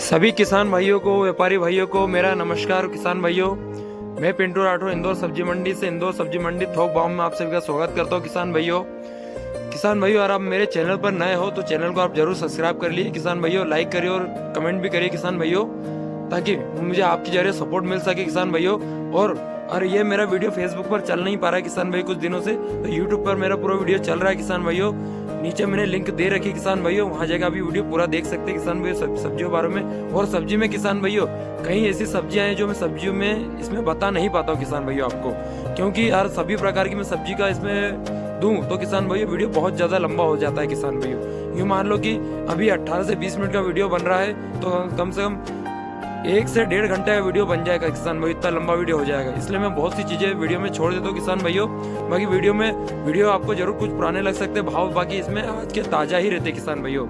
सभी किसान भाइयों को, व्यापारी भाइयों को मेरा नमस्कार। किसान भाइयों, मैं पिंटू राठौर इंदौर सब्जी मंडी से, इंदौर सब्जी मंडी थोक भाव में आप सभी का स्वागत करता हूं। किसान भाइयों, अगर आप मेरे चैनल पर नए हो तो चैनल को आप जरूर सब्सक्राइब कर लीजिए। किसान भाइयों, लाइक करिए और कमेंट भी करिए किसान भाइयों, ताकि मुझे आपके जरिए सपोर्ट मिल सके किसान भाइयों। और ये मेरा वीडियो फेसबुक पर चल नहीं पा रहा है किसान भाई कुछ दिनों से, तो यूट्यूब पर मेरा पूरा वीडियो चल रहा है किसान भाइयों। नीचे मैंने लिंक दे रखी किसान भाइयों, वहां जाकर अभी वीडियो पूरा देख सकते हैं किसान भाइयों सब्जियों बारे में। और सब्जी में किसान भाइयों कई ऐसी सब्जियां हैं जो मैं सब्जियों में इसमें बता नहीं पाता हूँ किसान भाइयों आपको, क्योंकि यार सभी प्रकार की मैं सब्जी का इसमें दूं तो किसान भाइयों वीडियो बहुत ज्यादा लंबा हो जाता है किसान भाइयों। यूँ मान लो कि अभी 18 से 20 मिनट का वीडियो बन रहा है, तो कम से कम 1 से 1.5 घंटे का वीडियो बन जाएगा किसान भाई, इतना लंबा वीडियो हो जाएगा। इसलिए मैं बहुत सी चीजें वीडियो में छोड़ देता हूँ किसान भाइयों। बाकी वीडियो आपको जरूर कुछ पुराने लग सकते हैं भाव, बाकी इसमें आज के ताजा ही रहते किसान भाइयों।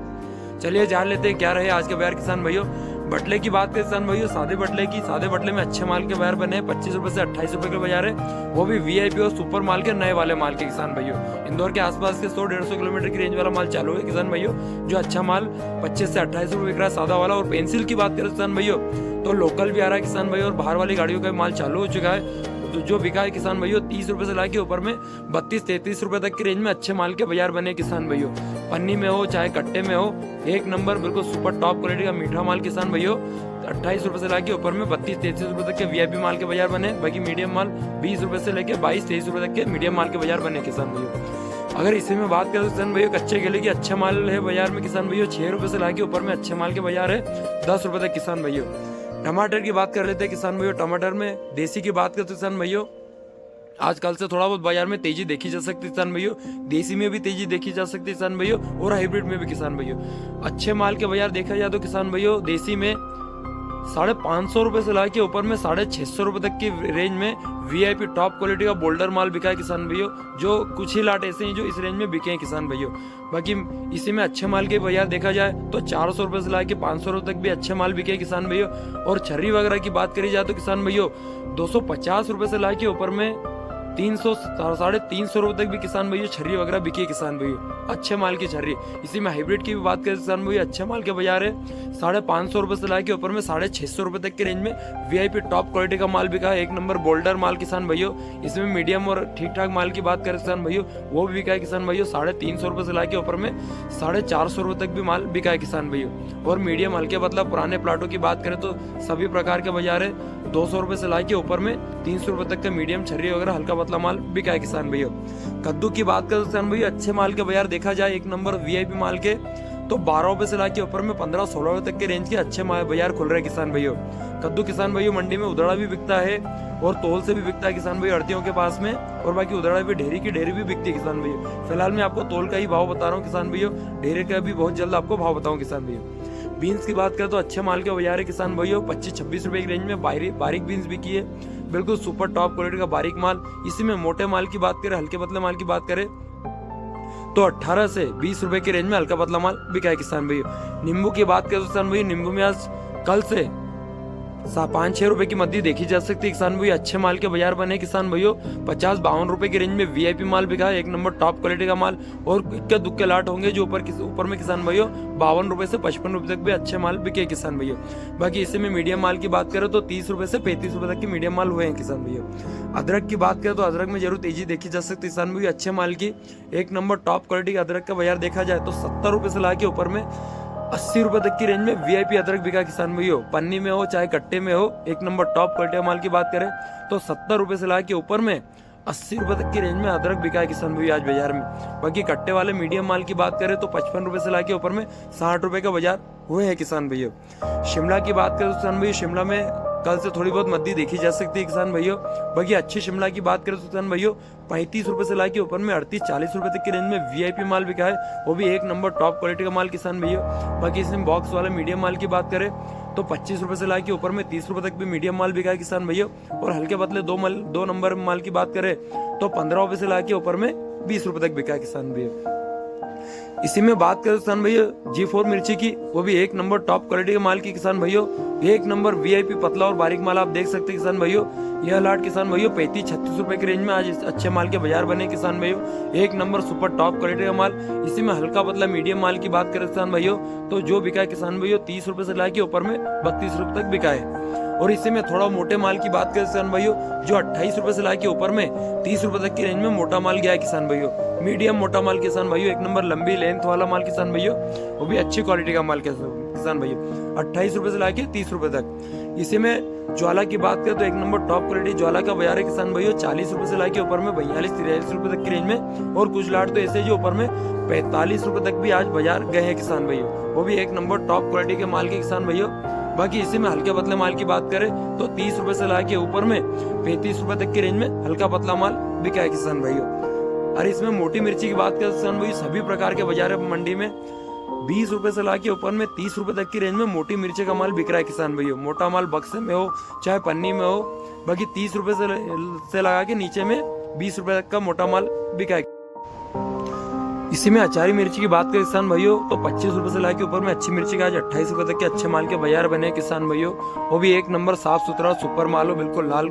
चलिए जान लेते हैं क्या रहे आज के बाजार किसान भाइयों। बटले की बात करें किसान भाइयों, सादे बटले में अच्छे माल के बाजार बने 25 रुपए से 28 रुपए के बाजार है, वो भी वीआईपी और सुपर माल के, नए वाले माल के किसान भाइयों। इंदौर के आसपास के 100-150 किलोमीटर की रेंज वाला माल चालू है किसान भाइयों, जो अच्छा माल 25 से 28 रुपए बिक रहा है सादा वाला। और पेंसिल की बात करें किसान भाइयों तो लोकल भी आ रहा है किसान भाइयों, और बाहर वाली गाड़ियों का माल चालू हो चुका है। तो जो बिका है किसान भाइयों 30 रुपए से लाके ऊपर में 32-33 रुपए तक की रेंज में अच्छे माल के बाजार बने किसान भाइयों। पन्नी में हो चाहे कट्टे में हो, एक नंबर बिल्कुल सुपर टॉप क्वालिटी का मीठा माल किसान भाइयों 28 रुपए से लाके ऊपर में 32-33 रुपए तक के वीआईपी माल के बाजार बने। बाकी मीडियम माल 20 रुपए से लेके 22-23 रुपए तक के मीडियम माल के बाजार बने किसान भाइयों। अगर इसी में बात करें किसान भाइयों कच्चे केले की अच्छा माल है बाजार में किसान भाइयों 6 रुपए से लाके ऊपर में अच्छे माल के बाजार है 10 रुपए तक किसान भाइयों। टमाटर की बात कर लेते हैं किसान भाइयों। टमाटर में देसी की बात करते किसान भाइयों, आजकल से थोड़ा बहुत बाजार में तेजी देखी जा सकती है किसान भाइयों। देसी में भी तेजी देखी जा सकती है किसान भाइयों, और हाइब्रिड में भी किसान भाइयों। अच्छे माल के बाजार देखा जाए तो किसान भाइयों देसी में 550 रुपए से लाके ऊपर में 650 रुपए तक की रेंज में वीआईपी टॉप क्वालिटी का बोल्डर माल बिका है किसान भाइयों, जो कुछ ही लाट ऐसे हैं जो इस रेंज में बिके हैं किसान भाइयों। बाकी इसी में अच्छे माल के बाजार देखा जाए तो 400 रुपए से लाके 500 रुपए तक भी अच्छे माल बिके किसान भाइयों। और छर्री वगैरह की बात करी जाए तो किसान भाइयों 250 रुपए से लाके ऊपर में 300-350 रुपए तक भी किसान भाइयों छर्री वगैरह बिकी है किसान भाइयों, अच्छे माल की छर्री। इसी में हाइब्रिड की भी बात करें किसान भाइयों, अच्छे माल के बाजार है 550 रुपए से लाके ऊपर में 650 रुपए तक की रेंज में वीआईपी टॉप क्वालिटी का माल बिका है, एक नंबर बोल्डर माल किसान भाइयों। इसमें मीडियम और ठीक ठाक माल की बात करें किसान भाइयों, वो भी बिका है किसान भाइयों 350 रुपए से लाके ऊपर में 450 रुपए तक भी माल बिका है किसान भाइयों। और मीडियम हल्के पतला पुराने प्लाटों की बात करें तो सभी प्रकार के बाजार है 200 रुपए से लाके ऊपर में 300 रुपए तक का मीडियम छर्री वगैरह हल्का पतला माल बिका है किसान भैया। कद्दू की बात करें किसान भैया, अच्छे माल के बाजार देखा जाए एक नंबर वीआईपी माल के तो 12 रुपए से लाके ऊपर में 15-16 रुपए तक के रेंज के अच्छे बाजार खुल रहे हैं किसान भैया। कद्दू किसान भैया मंडी में उधड़ा भी बिकता है और तोल से भी बिकता है किसान भैया अड़तियों के पास में, और बाकी उधड़ा भी ढेरी की ढेरी भी बिकती है किसान भैया। फिलहाल मैं आपको तोल का ही भाव बता रहा हूँ किसान भैया, ढेरे का भी बहुत जल्द आपको भाव बताऊँ किसान भैया। बीन्स की बात करें तो अच्छे माल के बाजार है किसान भाइयों 25-26 रुपए की रेंज में बारीक बीन्स बिकी है, बिल्कुल सुपर टॉप क्वालिटी का बारीक माल। इसी में मोटे माल की बात करें, हल्के पतले माल की बात करें तो 18 से 20 रुपए की रेंज में हल्का पतला माल बिका है किसान भैया। नींबू की बात करें तो किसान भैया नींबू में आज कल से 5-6 रुपए की मद्दी देखी जा सकती है किसान भैया। अच्छे माल के बाजार बने किसान भैया 50-52 रुपए की रेंज में वीआईपी माल बिका है, एक नंबर टॉप क्वालिटी का माल। और इक्के दुक्के लाट होंगे जो ऊपर में किसान भैया 52 रुपए से 55 रुपए तक भी अच्छे माल बिके किसान भैया। बाकी इसी में मीडियम माल की बात करें तो 30 रुपए से 35 रुपए तक की मीडियम माल हुए हैं किसान भैया। अदरक की बात करें तो अदरक में जरूर तेजी देखी जा सकती है किसान भैया, अच्छे माल की एक नंबर टॉप क्वालिटी का अदरक का बाजार देखा जाए तो 70 रुपए से लाके ऊपर में 80 रुपए तक की रेंज में वीआईपी अदरक बिका किसान भैया। पन्नी में हो चाहे कट्टे में हो, एक नंबर टॉप क्वालिटी माल की बात करें तो 70 रुपए से लाके ऊपर में 80 रुपए तक की रेंज में अदरक बिका है किसान भैया आज बाजार में। बाकी कट्टे वाले मीडियम माल की बात करें तो 55 रुपए से लाके ऊपर में 60 रुपए का बाजार हुए हैं किसान भैया। शिमला की बात करें तो किसान भैया शिमला में कल से थोड़ी बहुत मद्दी देखी जा सकती है किसान भाइयों। बाकी अच्छी शिमला की बात करें तो किसान भाइयों 35 रुपए से लाके ऊपर में 38-40 रुपए तक की रेंज में वीआईपी माल बिका है, वो भी एक नंबर टॉप क्वालिटी का माल किसान भैया। बाकी इसमें बॉक्स वाले मीडियम माल की बात करें तो 25 रुपए से लाके ऊपर में 30 रुपए तक भी मीडियम माल बिका है किसान भैया। और हल्के पतले 2 नंबर माल की बात करें तो 15 रुपए से लाके ऊपर में 20 रुपए तक बिका है किसान भैया। इसी में बात करें किसान भैया G4 मिर्ची की, वो भी एक नंबर टॉप क्वालिटी के माल की किसान भैया, एक नंबर VIP पतला और बारीक माल आप देख सकते हैं किसान भैया। यह लाट किसान भैया 35-36 रुपए की रेंज में आज अच्छे माल के बाजार बने किसान भैया, एक नंबर सुपर टॉप क्वालिटी का माल। इसी में हल्का पतला मीडियम माल की बात करें किसान भैया तो जो बिका है किसान भैया 30 रुपए से लाके ऊपर में 32 रुपए तक बिका है। और इसी में थोड़ा मोटे माल की बात करें किसान भाइयों जो 28 रुपए से लाके ऊपर में 30 रुपए तक की रेंज में मोटा माल गया है किसान भाइयों। मीडियम मोटा माल किसान भाइयों, एक नंबर लंबी लेंथ वाला माल किसान भाइयों, वो भी अच्छी क्वालिटी का माल किसान भाइयों 28 रुपए से लाके 30 रुपए तक। इसी में ज्वाला की बात करें तो एक नंबर टॉप क्वालिटी ज्वाला का बाजार है किसान भाइयों 40 रुपए से लाके ऊपर में 42-43 रुपए तक की रेंज में। और कुछ लाट तो ऐसे जो ऊपर में 45 रुपए तक भी आज बाजार गए हैं किसान भाइयों, वो भी एक नंबर टॉप क्वालिटी के माल के किसान भाइयों। बाकी इसी में हल्के पतले माल की बात करें तो 30 रुपए से लाके ऊपर में 35 रुपए तक की रेंज में हल्का पतला माल बिका है किसान भाइयों। और इसमें मोटी मिर्ची की बात करें किसान भाइयों सभी प्रकार के बाजार मंडी में 20 रुपए से लाके ऊपर में 30 रुपए तक की रेंज में मोटी मिर्ची का माल बिक रहा है किसान भाइयों। मोटा माल बक्से में हो चाहे पन्नी में हो, बाकी 30 रुपए से लगा के नीचे में 20 रुपए तक का मोटा माल बिका है। इसी में अचारी मिर्ची की बात करें किसान भाइयों तो 25 रुपए से लाके ऊपर में अच्छी मिर्ची का आज 28 रुपए तक के अच्छे माल के बाजार बने किसान भाइयों, वो भी एक नंबर साफ सुथरा सुपर माल हो, बिल्कुल लाल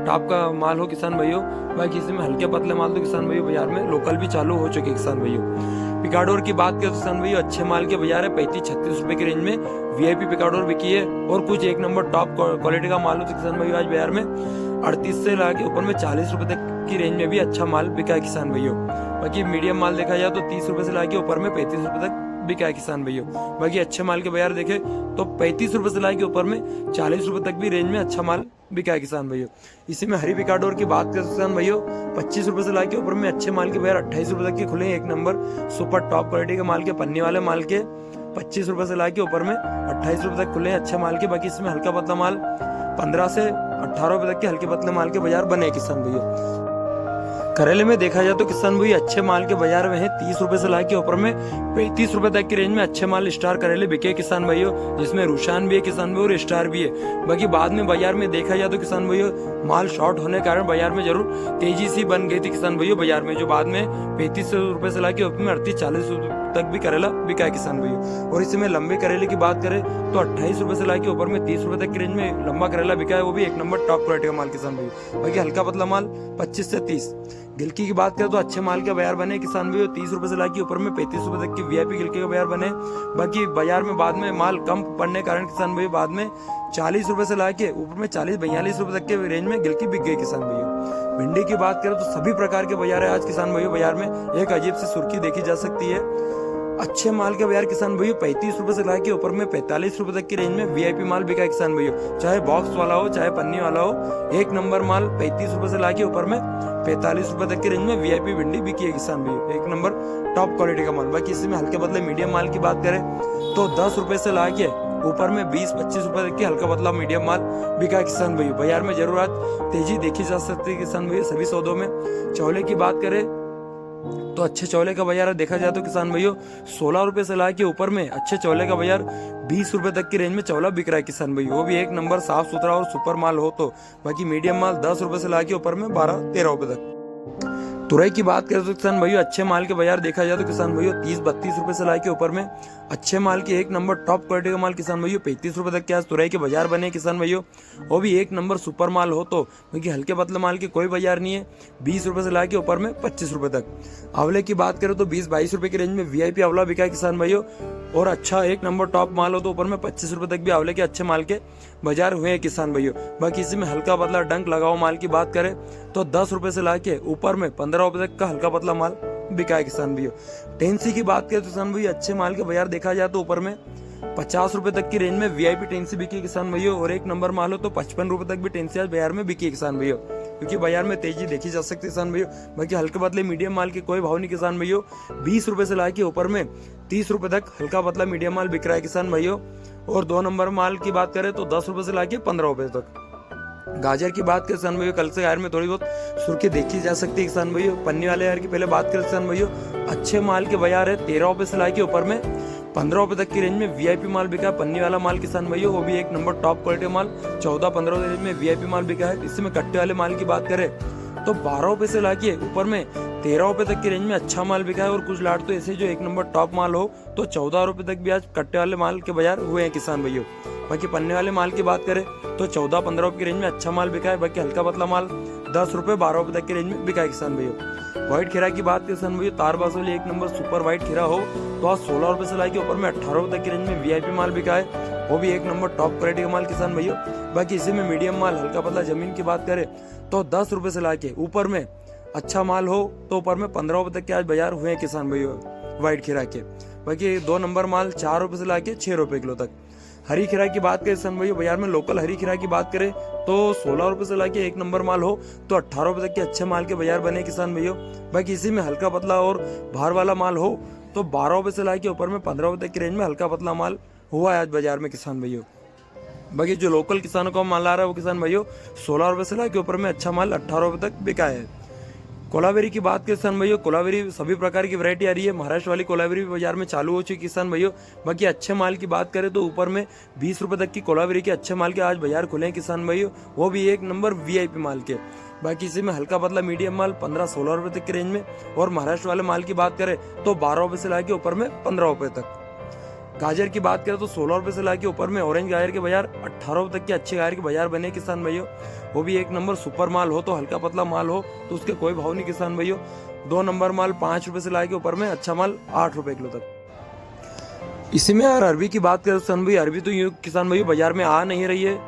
टॉप का माल हो किसान भाइयों। बाकी इसी में हल्के पतले माल तो किसान भाइयों बाजार में लोकल भी चालू हो चुके किसान भाइयों। पिकाडोर की बात करें तो किसान भाइयों अच्छे माल के बाजार है 35-36 रुपए की रेंज में VIP पिकाडोर बिकी है। और कुछ एक नंबर टॉप क्वालिटी का माल हो तो किसान भाइयों आज बाजार में 38 से लाके ऊपर में 40 रुपए तक की रेंज में भी अच्छा माल बिका है किसान भाइयों। बाकी मीडियम माल देखा जाए तो 30 रुपए से लाके ऊपर में 35 रुपए तक बिका है किसान भाइयों। बाकी अच्छे माल के बाजार देखे तो 35 रुपए से लाके ऊपर में 40 रुपए तक भी रेंज में अच्छा माल बिका है किसान भाइयों। इसी में हरी पिकाडोर की बात करें किसान भाइयों 25 रुपए से लाके ऊपर में अच्छे माल के बाजार 28 रुपए तक के खुले हैं। एक नंबर सुपर टॉप क्वालिटी के माल के पन्नी वाले माल के 25 रुपए से लाके ऊपर में 28 रुपए तक खुले हैं अच्छे माल के। बाकी इसमें हल्का पतला माल 15 से 18 रुपए तक के हल्के पतले माल के बाजार बने किसान भैया। करेले में देखा जाए तो किसान भाई अच्छे माल के बाजार में है 30 रुपए से लाके ऊपर में 35 रुपए तक की रेंज में अच्छे माल स्टार करेले बिके किसान भाइयों, जिसमें रुशान भी है किसान भाई और स्टार भी है। बाकी बाद में बाजार में देखा जाए तो किसान भाइयों माल शॉर्ट होने के कारण बाजार में जरूर तेजी सी बन गई थी किसान भाइयों बाजार में, जो बाद में 35 रुपए से लाके ऊपर में 38-40 तक भी करेला बिका है किसान भाइयों। और इसमें लंबे करेले की बात करें तो 28 रुपए से लाके ऊपर में 30 रुपए तक की रेंज में लंबा करेला बिका है, वो भी एक नंबर टॉप क्वालिटी का माल किसान भाइयों। बाकी हल्का पतला माल 25 से 30। गिलकी की बात करें तो अच्छे माल के बाजार बने किसान भाइयों 30 रुपए से लाके ऊपर में 35 रुपए तक की VIP गिलकी का बाजार बने। बाकी बाजार में बाद में माल कम पड़ने के कारण किसान भाइयों बाद में 40 रुपए से लाके ऊपर में 40-42 रुपए तक के रेंज में गिलकी बिक गई किसान भाइयों। भिंडी की बात करें तो सभी प्रकार के बाजार है आज किसान भाइयों बाजार में एक अजीब सी सुर्खी देखी जा सकती है। अच्छे माल के बाजार किसान भाइयों 35 रुपए से लाके ऊपर में 45 रुपए तक की रेंज में VIP माल बिका है किसान भाइयों, चाहे बॉक्स वाला हो चाहे पन्नी वाला हो। एक नंबर माल 35 रुपए से लाके ऊपर में 45 रुपए तक की रेंज में VIP भिंडी बिकी है किसान भाइयों, एक नंबर टॉप क्वालिटी का माल। बाकी इसमें हल्के पतले मीडियम माल की बात करें तो 10 रुपए से लाके ऊपर में 20-25 रुपए तक की हल्का पतला मीडियम माल बिका किसान भाइयों। बाजार में जरूर आज तेजी देखी जा सकती है किसान भाइयों सभी सौदों में। चौले की बात करें तो अच्छे चौले का बाजार देखा जाए तो किसान भाइयों 16 रुपए से लाके ऊपर में अच्छे चौले का बाजार 20 रुपए तक की रेंज में चौला बिक रहा है किसान भाइयों, वो भी एक नंबर साफ सुथरा और सुपर माल हो तो। बाकी मीडियम माल 10 रुपए से लाके ऊपर में 12-13 रुपए तक। तुरई की बात करें तो किसान भाइयों अच्छे माल के बाजार देखा जाए तो किसान भाइयों 30-32 रुपए से लाके ऊपर में अच्छे माल के एक नंबर टॉप क्वालिटी का माल किसान भाइयों 35 रुपए तक के आज तुरई के बाजार बने किसान भाइयों, वो भी एक नंबर सुपर माल हो तो। क्योंकि हल्के पतले माल के कोई बाजार नहीं है 20 रुपए से लाके ऊपर में 25 रुपए तक। आंवले की बात करें तो 20-22 रुपए की रेंज में VIP आंवला बिका है किसान भाइयों, और अच्छा एक नंबर टॉप माल हो तो ऊपर में 25 रुपए तक भी आंवले के अच्छे माल के बाजार हुए हैं किसान भाइयों। बाकी इसी में हल्का पतला डंक लगाओ माल की बात करें तो 10 रुपए से लाके ऊपर में 15 रुपए तक का हल्का पतला माल बिका है किसान भाइयों। टेंसी की बात करें तो किसान भाइयों अच्छे माल के बाजार देखा जाए तो ऊपर में 50 रुपए तक की रेंज में VIP टेंसी बिकी किसान भाइयों, और एक नंबर माल हो तो 55 रुपए तक भी टेंसी आज बाजार में बिकी किसान भाइयों, क्योंकि बाजार में तेजी देखी जा सकती है किसान भाइयों। बाकी हल्के पतले मीडियम माल के कोई भाव नहीं किसान भाइयों, 20 रुपए से लाके ऊपर में 30 रुपए तक हल्का पतला मीडियम माल बिक रहा है किसान भाइयों। और 2 नंबर माल की बात करें तो 10 रुपए से लाके 15 रुपए तक। गाजर की बात करें किसान भाइयों कल से गाजर में थोड़ी बहुत सुर्खी देखी जा सकती है किसान भाइयों। पन्नी वाले यार की पहले बात करें किसान भाइयों अच्छे माल के बाजार है 13 रुपए से लाके ऊपर में 15 रुपए तक की रेंज में VIP माल बिका पन्नी वाला माल किसान भाइयों, वो भी एक नंबर टॉप क्वालिटी माल 14-15 रेंज में VIP माल बिका है। इसी में कट्टे वाले माल की बात करें तो 12 रुपए से लाके ऊपर में 13 रुपए तक की रेंज में अच्छा माल बिका है। और कुछ लाट तो ऐसे जो एक नंबर टॉप माल हो तो 14 रुपए तक भी आज कट्टे वाले माल के बाजार हुए हैं किसान भाइयों। बाकी पन्ने वाले माल की बात करें तो 14-15 रुपए की रेंज में अच्छा माल बिका है। बाकी हल्का पतला माल 10 रुपए 12 रुपए तक की रेंज में बिका है किसान भाइयों। व्हाइट खीरा की बात करें किसान भाइयों, तार बासोली एक नंबर सुपर व्हाइट खीरा हो तो आज 16 रुपए से लाके ऊपर में 18 रुपए तक की रेंज में वीआईपी माल बिका है, वो भी एक नंबर टॉप क्वालिटी का माल किसान भाइयों। बाकी इसी में मीडियम माल हल्का पतला जमीन की बात करें तो 10 रुपए से लाके ऊपर में अच्छा माल हो तो ऊपर में 15 रुपए तक के आज बाजार हुए हैं किसान भाइयों व्हाइट खीरा के। बाकी 2 नंबर माल 4 रुपए से लाके 6 रुपए किलो तक। हरी खीरा की बात करें किसान भाइयों, बाजार में लोकल हरी खीरा की बात करें तो 16 रुपए से लाके एक नंबर माल हो तो 18 रुपए तक के अच्छे माल के बाजार बने किसान भाइयों। बाकी इसी में हल्का पतला और भार वाला माल हो तो 12 रुपए से लाके ऊपर में 15 रुपए तक की रेंज में हल्का पतला माल हुआ है आज बाजार में किसान भाइयों। बाकी जो लोकल किसानों का माल आ रहा है वो किसान भाइयों 16 रुपए से लाके ऊपर में अच्छा माल 18 रुपए तक बिका है। कोलावेरी की बात करें किसान भाइयों, कोलावेरी सभी प्रकार की वैरायटी आ रही है। महाराष्ट्र वाली कोलावेरी भी बाजार में चालू हो चुकी किसान भाइयों। बाकी अच्छे माल की बात करें तो ऊपर में 20 रुपए तक की कोलावेरी के अच्छे माल के आज बाजार खुले हैं किसान भाइयों, वो भी एक नंबर वीआईपी माल के। बाकी इसी में हल्का पतला मीडियम माल 15-16 रुपए तक की रेंज में। और महाराष्ट्र वाले माल की बात करें तो 12 रुपए से लाके ऊपर में 15 रुपए तक। गाजर की बात करें तो 16 रुपए से लाके ऊपर में ऑरेंज गाजर के बाजार 18 रुपए तक के अच्छे गाजर के बाजार बने किसान भाइयों, वो भी एक नंबर सुपर माल हो तो हल्का पतला माल हो तो उसके कोई भाव नहीं किसान भाइयों। 2 नंबर माल 5 रुपए से लाके ऊपर में अच्छा माल 8 रुपए किलो तक। इसी में यार अरबी की बात करें किसान भाई, अरबी तो यूँ किसान भाइयों बाजार में आ नहीं रही है,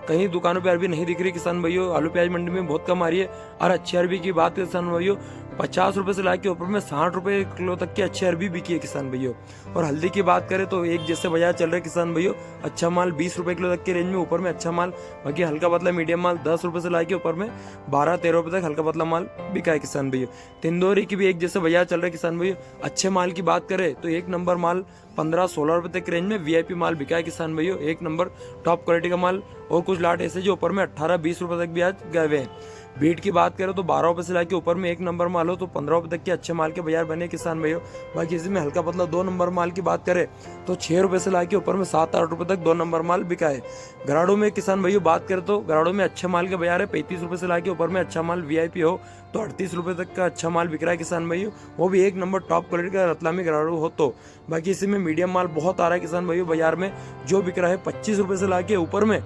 कहीं दुकानों पे अरबी नहीं दिख रही किसान भाइयों। आलू प्याज मंडी में बहुत कम आ रही है। और अच्छी अरबी की बात करें किसान भाइयों 50 रुपए से लाके ऊपर में 60 रुपए किलो तक की अच्छी अरबी बिकी है किसान भाइयों। और हल्दी की बात करें तो एक जैसे बाजार चल रहा है किसान भाइयों, अच्छा माल 20 रुपए किलो तक की रेंज में ऊपर में अच्छा माल। बाकी हल्का पतला मीडियम माल 10 रुपए से लाके ऊपर में 12-13 रुपए तक हल्का पतला माल बिका है किसान भाइयों। तिंदौरी की भी एक जैसे बाजार चल रहा है किसान भाइयों। अच्छे माल की बात करें तो एक नंबर माल 15-16 रुपए तक की रेंज में वीआईपी माल बिका है किसान भाइयों, एक नंबर टॉप क्वालिटी का माल। और कुछ लाट ऐसे जो ऊपर में 18-20 रुपए तक भी आज गए हुए हैं। बीट की बात करें तो 12 रुपए से लाके ऊपर में एक नंबर माल हो तो 15 रुपए तक के अच्छे माल के बाजार बने किसान भाइयों। बाकी इसी में हल्का पतला 2 नंबर माल की बात करें तो 6 रुपए से लाके ऊपर में 7-8 रुपए तक 2 नंबर माल बिका है। गराड़ों में किसान भाइयों बात करें तो गराड़ों में अच्छे माल के बाजार है 35 रुपए से लाके ऊपर में अच्छा माल वीआईपी हो तो 38 रुपए तक का अच्छा माल बिक रहा है किसान भाइयों, वो भी एक नंबर टॉप क्वालिटी का रतलामी गराड़ू हो तो। बाकी इसी में मीडियम माल बहुत आ रहा है किसान भाइयों बाजार में, जो बिक रहा है 25 रुपए से लाके ऊपर में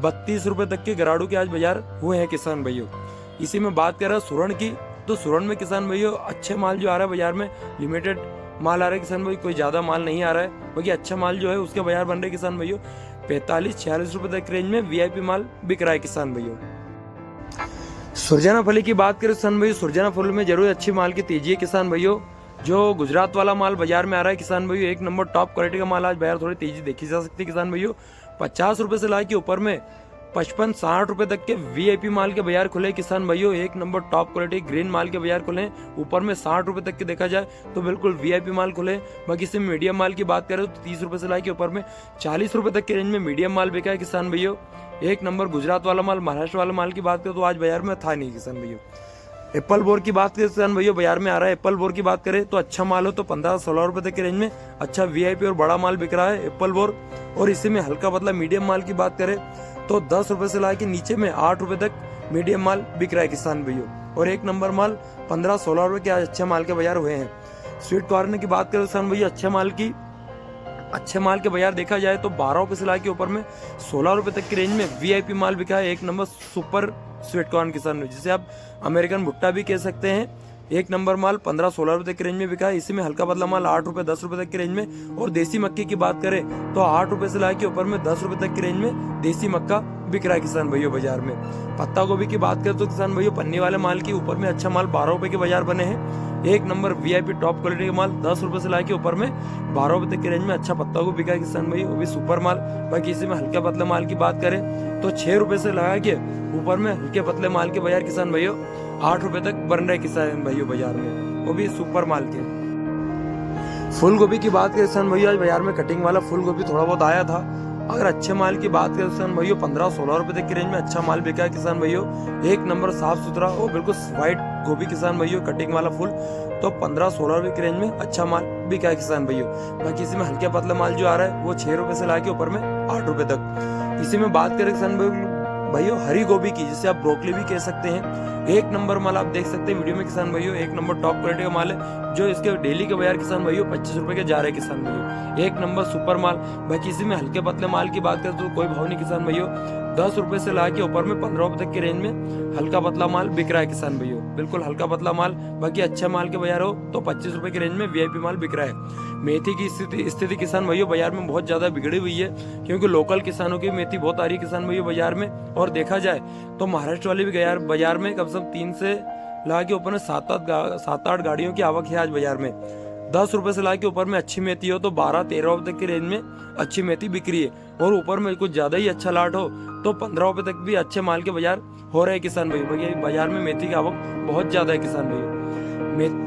32 रुपए तक के गराड़ू के आज बाजार हुए हैं किसान भाइयों। इसी में बात कर रहा है सुरण की तो सुरण में किसान भाइयों अच्छे माल जो आ रहा है बाजार में लिमिटेड माल आ रहा है किसान भाई, कोई ज्यादा माल नहीं आ रहा है। बाकी अच्छा माल जो है उसके बाजार बन रहे किसान भाइयों 45-46 रुपए तक रेंज में वीआईपी माल बिक रहा है किसान भाइयों। सुरजना फली की बात करें किसान भाइयों, सुरजना फली में जरूर अच्छी माल की तेजी है किसान भाइयों। जो गुजरात वाला माल बाजार में आ रहा है किसान भाइयों एक नंबर टॉप क्वालिटी का माल आज बाजार थोड़ी तेजी देखी जा सकती है किसान भाइयों। 50 रुपए से लाके ऊपर में 55-60 रुपए तक के वीआईपी माल के बाजार खुले किसान भाइयों, एक नंबर टॉप क्वालिटी ग्रीन माल के बाजार खुले। ऊपर में 60 रुपए तक के देखा जाए तो बिल्कुल वीआईपी माल खुले। बाकी से मीडियम माल की बात करें तो 30 रुपए से लाके ऊपर में 40 रुपए तक के रेंज में मीडियम माल बिका है किसान भाइयों। एक नंबर गुजरात वाला माल महाराष्ट्र वाला माल की बात करें तो आज बाजार में था नहीं किसान भाइयों। एप्पल बोर की बात करें किसान भाइयों बाजार में आ रहा है, एप्पल बोर की बात करें तो अच्छा माल हो तो 15-16 रुपए तक के रेंज में अच्छा वीआईपी और बड़ा माल बिक रहा है एप्पल बोर। और इसी में हल्का पतला मीडियम माल की बात करें तो 10 रुपए से लाके नीचे में 8 रुपए तक मीडियम माल बिक रहा है किसान भाइयों। और एक नंबर माल 15-16 रुपए के आज अच्छे माल के बाजार हुए हैं। स्वीट कॉर्न की बात करें किसान भैया अच्छे माल के बाजार देखा जाए तो 12 रुपए से लाके ऊपर में 16 रुपए तक की रेंज में वीआईपी माल बिका है, एक नंबर सुपर स्वीट कॉर्न किसान जिसे आप अमेरिकन भुट्टा भी कह सकते हैं। एक नंबर माल 15-16 रुपए की रेंज में बिका है। इसी में हल्का पतला माल 8 रुपए 10 रुपए तक की रेंज में। और देसी मक्के की बात करें तो 8 रुपए से लाके ऊपर में 10 रुपए तक की रेंज में देसी मक्का बिक रहा है किसान भैया बाजार में। पत्ता गोभी की बात करें तो किसान भैया पन्नी वाले माल की ऊपर में अच्छा माल 12 रुपए के बाजार बने हैं। एक नंबर वीआईपी टॉप क्वालिटी का माल 10 रुपए से लाके ऊपर में 12 रुपए तक की रेंज में अच्छा पत्ता गोभी बिका है किसान भैया, वो भी सुपर माल। बाकी इसी में हल्के पतले माल की बात करें तो 6 रुपए से लगा के ऊपर में हल्के पतले माल के बाजार किसान भैया 8 रुपए तक बन रहे किसान भैया बाजार में, वो भी सुपर माल के। फूल गोभी की बात करें किसान भैया आज बाजार में कटिंग वाला फूल गोभी थोड़ा बहुत आया था। अगर अच्छे माल की बात करें किसान भैया 15-16 रुपए तक की रेंज में अच्छा माल बिका है किसान भैया, एक नंबर साफ सुथरा और बिल्कुल व्हाइट गोभी किसान भैया कटिंग वाला फूल तो 15-16 रुपए की रेंज में अच्छा माल बिका है किसान भैया। बाकी इसी में हल्के पतला माल जो आ रहा है वो 6 रुपए से लाके ऊपर में 8 रुपए तक। इसी में बात करें किसान भैया भाइयों हरी गोभी की, जिसे आप ब्रोकली भी कह सकते हैं। एक नंबर माल आप देख सकते हैं वीडियो में किसान भाइयों, एक नंबर टॉप क्वालिटी का माल है, जो इसके डेली के बाजार किसान भाइयों 25 रुपए के जा रहे हैं किसान भाइयों। एक नंबर सुपर माल। बाकी इसी में हल्के पतले माल की बात करें तो कोई भाव नहीं किसान भाइयों, 10 रुपए से ला के ऊपर में 15 रुपए तक की रेंज में हल्का पतला माल बिक रहा है किसान भाइयों, बिल्कुल हल्का पतला माल। बाकी अच्छे माल के बाजार हो तो 25 रुपए की रेंज में वीआईपी माल बिक रहा है। मेथी की स्थिति किसान भाइयों बाजार में बहुत ज्यादा बिगड़ी हुई है, क्योंकि लोकल किसानों की मेथी बहुत आ रही है किसान भाइयों बाजार में। और देखा जाए तो महाराष्ट्र वाली भी बाजार में कम से कम 3 से ला के ऊपर में 7-8 गाड़ियों की आवक है आज बाजार में। 10 रुपए से ला के ऊपर में अच्छी मेथी हो तो 12-13 रुपए तक की रेंज में अच्छी मेथी बिक्री है। और ऊपर में कुछ ज्यादा ही अच्छा लाट हो तो 15 रुपए तक भी अच्छे माल के बाजार हो रहे हैं किसान भाइयों। बाजार में मेथी की आवक बहुत ज्यादा है किसान भाइयों।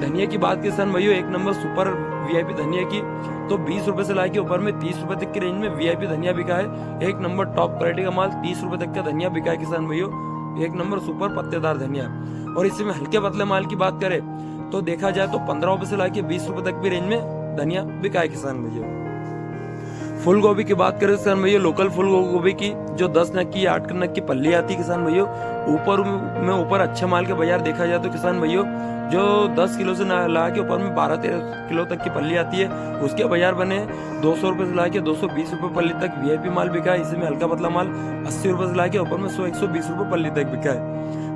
धनिया की बात किसान भाइयों, एक नंबर सुपर वीआईपी धनिया की तो 20 रुपए से ला के ऊपर में 30 रुपए तक की रेंज में वीआईपी धनिया बिका है। एक नंबर टॉप क्वालिटी का माल 30 रुपए तक का धनिया बिका है किसान भाइयों, एक नंबर सुपर पत्तेदार धनिया। और इसी में हल्के पतले माल की बात करें तो देखा जाए तो 15 रुपए से लाके 20 रुपए तक भी रेंज में धनिया बिका है किसान भैया। फूल गोभी की बात करें किसान भैया, लोकल फूल गोभी की जो 10 नग की 8 नग की पल्ली आती है किसान भैया, ऊपर अच्छे माल के बाजार देखा जाए तो किसान भैया जो 10 किलो से ला के ऊपर में 12-13 किलो तक की पल्ली आती है, उसके बाजार बने 200 रुपए से ला के 220 रुपए पल्ली तक वीआईपी माल बिका है। इसी में हल्का पतला माल 80 रुपए से ला के ऊपर में 100-120 रुपए पल्ली तक बिका है।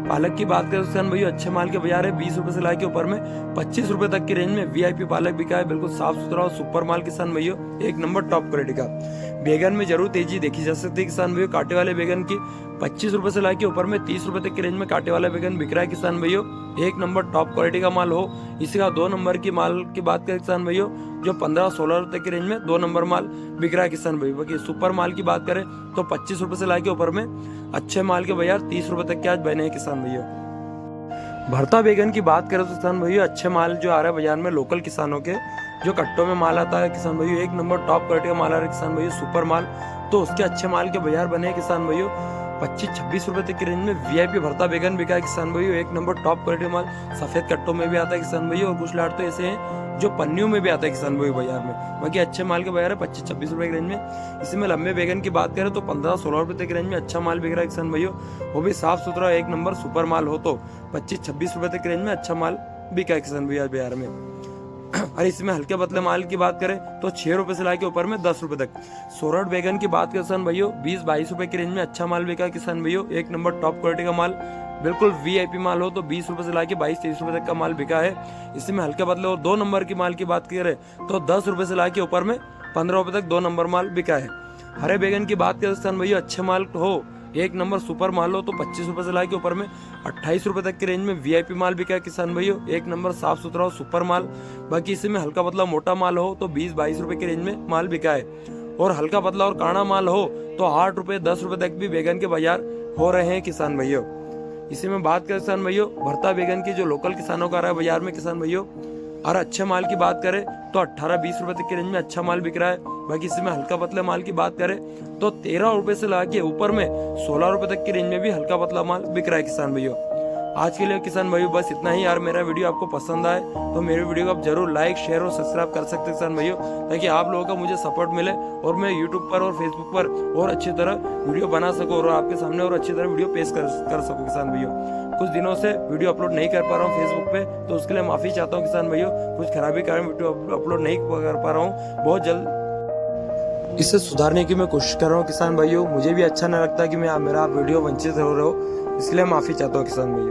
पालक की बात करें किसान भैया, अच्छे माल के बाजार है, 20 रुपए से ला के ऊपर में 25 रुपए तक की रेंज में वीआईपी पालक बिका है, बिल्कुल साफ सुथरा और सुपर माल किसान भैया, एक नंबर टॉप क्वालिटी का। बैगन में जरूर तेजी देखी जा सकती है किसान भैया, कांटे वाले बैगन की 25 रुपए से ला के ऊपर में 30 रुपए तक की रेंज में कांटे वाला बैगन बिक रहा है किसान भैया, एक नंबर टॉप क्वालिटी का माल हो। इसी का 2 नंबर की माल की बात करें किसान भैया, जो 15-16 रुपए की रेंज में 2 नंबर माल बिक रहा है किसान भैया। बाकी सुपर माल की बात करें तो 25 रुपए से ला के ऊपर में अच्छे माल के बाजार 30 रुपए तक के आज बने हैं किसान भैया। भरता बैगन की बात करें तो किसान भैया, अच्छे माल जो आ रहा है बाजार में लोकल किसानों के, जो कट्टों में माल आता है किसान भैया, एक नंबर टॉप क्वालिटी का माल आ रहा है किसान भैया, सुपर माल। तो उसके अच्छे माल के बाजार बने हैं किसान भैया, 25-26 रुपए तक की रेंज में वीआईपी भरता बैगन बिका है किसान भैया, एक नंबर टॉप क्वालिटी माल। सफेद कट्टों में भी आता है किसान भैया, और कुछ लाट तो ऐसे हैं जो पन्नियों में भी आता है किसान भैया बाजार में। बाकी अच्छे माल के बाजार है 25-26 रुपए की रेंज में। इसी में लंबे बैगन की बात करें तो 15-16 रुपए तक की रेंज में अच्छा माल बिक रहा है किसान भैया, वो भी साफ सुथरा एक नंबर सुपर माल हो तो 25-26 रुपए तक की रेंज में अच्छा माल बिका है किसान भैया बाजार में। और इसमें हल्के पतले माल की बात करें तो 6 रुपए से लाके ऊपर में 10 रुपए तक। सोरठ बैगन की बात करें किसान भैया, 20-22 रुपए की रेंज में अच्छा माल बिका है किसान भैया, एक नंबर टॉप क्वालिटी का माल, बिल्कुल वीआईपी माल हो तो 20 रुपए से लाके 22-23 रुपए तक का माल बिका है। इसी में हल्के पतले और 2 नंबर की माल की बात करें तो 10 रुपए से लाके ऊपर में 15 रुपए तक 2 नंबर माल बिका है। हरे बैगन की बात करें किसान भैया, अच्छे माल हो, एक नंबर सुपर माल हो तो 25 रुपए से लाके ऊपर में 28 रुपए तक की रेंज में वीआईपी माल बिका है किसान भैया, एक नंबर साफ सुथरा और सुपर माल। बाकी इसी में हल्का पतला मोटा माल हो तो 20-22 रुपए की रेंज में माल बिका है, और हल्का पतला और काड़ा माल हो तो 8 रुपए 10 रुपए तक भी बैगन के बाजार हो रहे हैं किसान भैया। इसी में बात करें किसान भैया, भरता बैगन की जो लोकल किसानों का आ रहा है बाजार में किसान भैया, और अच्छे माल की बात करें तो 18-20 रुपए तक की रेंज में अच्छा माल बिक रहा है। बाकी इसी में हल्का पतला माल की बात करें तो 13 रुपए से लाके ऊपर में 16 रुपए तक की रेंज में भी हल्का पतला माल बिक रहा है किसान भैया। आज के लिए किसान भाइयों बस इतना ही यार। मेरा वीडियो आपको पसंद आए तो मेरे वीडियो को आप जरूर लाइक शेयर और सब्सक्राइब कर सकते हैं किसान भाइयों, ताकि आप लोगों का मुझे सपोर्ट मिले और मैं यूट्यूब पर और फेसबुक पर और अच्छी तरह वीडियो बना सकूं और आपके सामने और अच्छी तरह वीडियो पेश कर सकूं किसान भाइयों। कुछ दिनों से वीडियो अपलोड नहीं कर पा रहा हूँ फेसबुक पे, तो उसके लिए माफी चाहता हूँ किसान भाइयों। कुछ खराबी कारण वीडियो अपलोड नहीं कर पा रहा हूँ, बहुत जल्द इसे सुधारने की मैं कोशिश कर रहा हूँ किसान भाइयों। मुझे भी अच्छा नहीं लगता कि मेरा वीडियो वंचित हो रहा हो, इसलिए माफी चाहता हूँ किसान भाइयों।